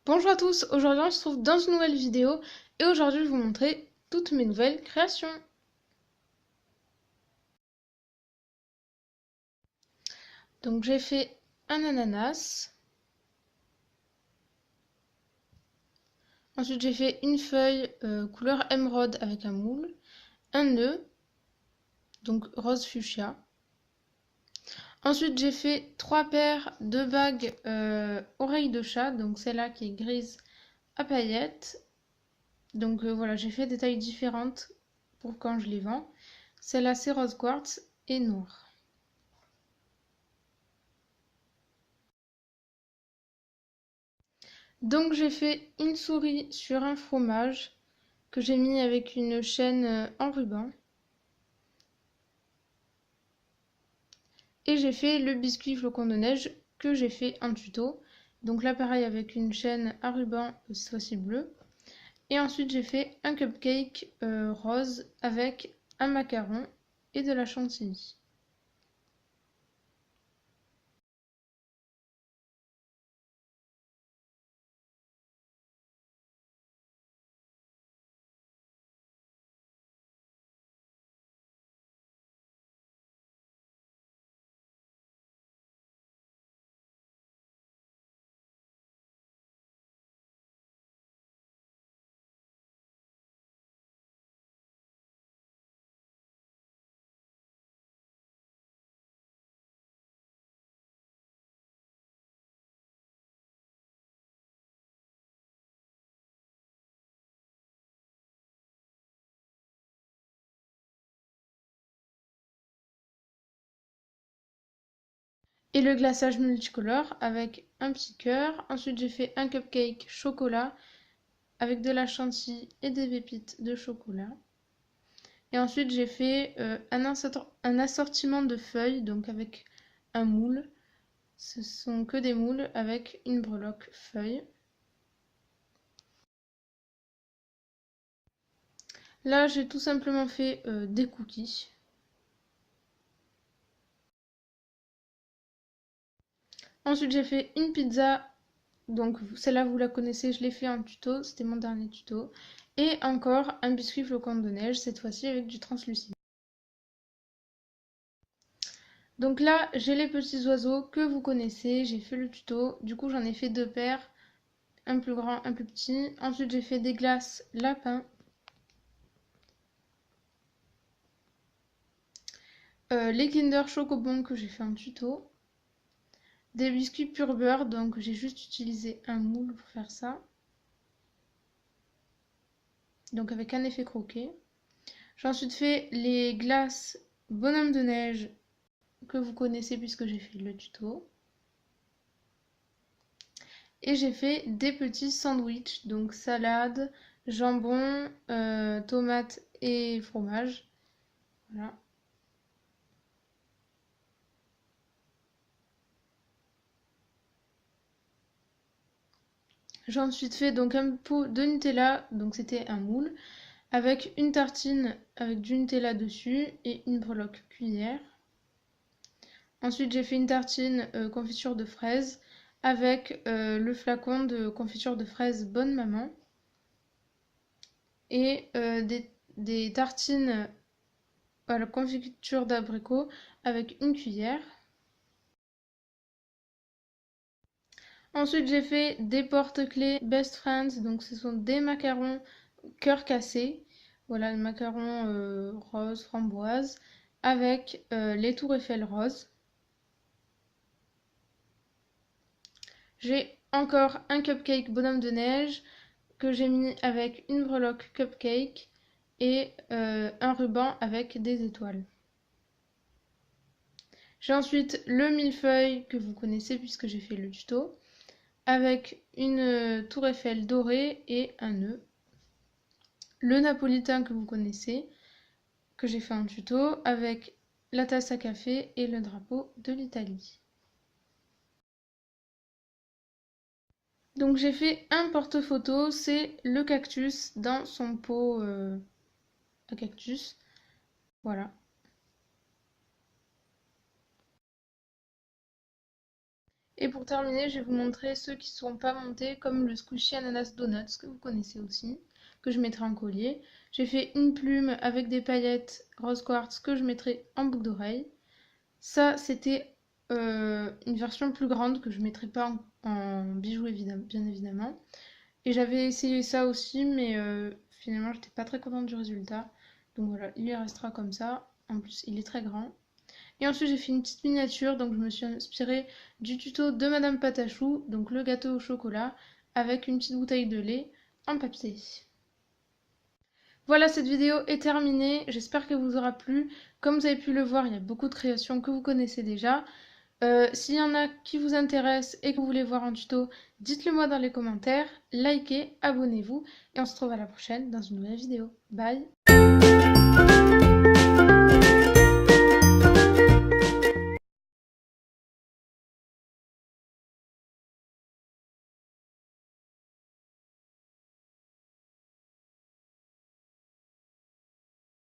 Bonjour à tous, aujourd'hui on se retrouve dans une nouvelle vidéo et aujourd'hui je vais vous montrer toutes mes nouvelles créations. Donc j'ai fait un ananas, ensuite j'ai fait une feuille couleur émeraude avec un moule, un nœud, donc rose fuchsia. Ensuite j'ai fait trois paires de bagues oreilles de chat, donc celle-là qui est grise à paillettes. Donc voilà, j'ai fait des tailles différentes pour quand je les vends. Celle-là c'est rose quartz et noir. Donc j'ai fait une souris sur un fromage que j'ai mis avec une chaîne en ruban. Et j'ai fait le biscuit flocon de neige que j'ai fait en tuto. Donc là pareil avec une chaîne à ruban, cette fois-ci bleue. Et ensuite j'ai fait un cupcake rose avec un macaron et de la chantilly. Et le glaçage multicolore avec un petit cœur. Ensuite j'ai fait un cupcake chocolat avec de la chantilly et des pépites de chocolat. Et ensuite, j'ai fait un assortiment de feuilles, donc avec un moule. Ce sont que des moules avec une breloque feuille. Là, j'ai tout simplement fait des cookies. Ensuite, j'ai fait une pizza. Donc, celle-là, vous la connaissez, je l'ai fait en tuto. C'était mon dernier tuto. Et encore un biscuit flocon de neige, cette fois-ci avec du translucide. Donc là, j'ai les petits oiseaux que vous connaissez. J'ai fait le tuto. Du coup, j'en ai fait deux paires. Un plus grand, un plus petit. Ensuite, j'ai fait des glaces lapins. Les Kinder Chocobon que j'ai fait un tuto. Des biscuits pur beurre, donc j'ai juste utilisé un moule pour faire ça. Donc avec un effet croquet. J'ai ensuite fait les glaces bonhomme de neige que vous connaissez puisque j'ai fait le tuto. Et j'ai fait des petits sandwichs, donc salade, jambon, tomate et fromage. Voilà. J'ai ensuite fait donc un pot de Nutella, donc c'était un moule, avec une tartine avec du Nutella dessus et une breloque cuillère. Ensuite, j'ai fait une tartine confiture de fraises avec le flacon de confiture de fraises Bonne Maman et des tartines à la confiture d'abricot avec une cuillère. Ensuite, j'ai fait des porte-clés Best Friends, donc ce sont des macarons cœur cassé. Voilà, le macaron rose framboise avec les tours Eiffel rose. J'ai encore un cupcake bonhomme de neige que j'ai mis avec une breloque cupcake et un ruban avec des étoiles. J'ai ensuite le millefeuille que vous connaissez puisque j'ai fait le tuto avec une tour Eiffel dorée et un nœud. Le napolitain que vous connaissez que j'ai fait un tuto avec la tasse à café et le drapeau de l'Italie. Donc j'ai fait un porte-photo, c'est le cactus dans son pot à cactus. Voilà. Et pour terminer, je vais vous montrer ceux qui ne sont pas montés, comme le Squishy Ananas Donuts, que vous connaissez aussi, que je mettrai en collier. J'ai fait une plume avec des paillettes rose quartz que je mettrai en boucle d'oreille. Ça, c'était une version plus grande que je ne mettrai pas en bijoux, bien évidemment. Et j'avais essayé ça aussi, mais finalement, j'étais pas très contente du résultat. Donc voilà, il y restera comme ça. En plus, il est très grand. Et ensuite, j'ai fait une petite miniature, donc je me suis inspirée du tuto de Madame Patachou, donc le gâteau au chocolat, avec une petite bouteille de lait en papier. Voilà, cette vidéo est terminée, j'espère qu'elle vous aura plu. Comme vous avez pu le voir, il y a beaucoup de créations que vous connaissez déjà. S'il y en a qui vous intéressent et que vous voulez voir en tuto, dites-le moi dans les commentaires, likez, abonnez-vous et on se retrouve à la prochaine dans une nouvelle vidéo. Bye!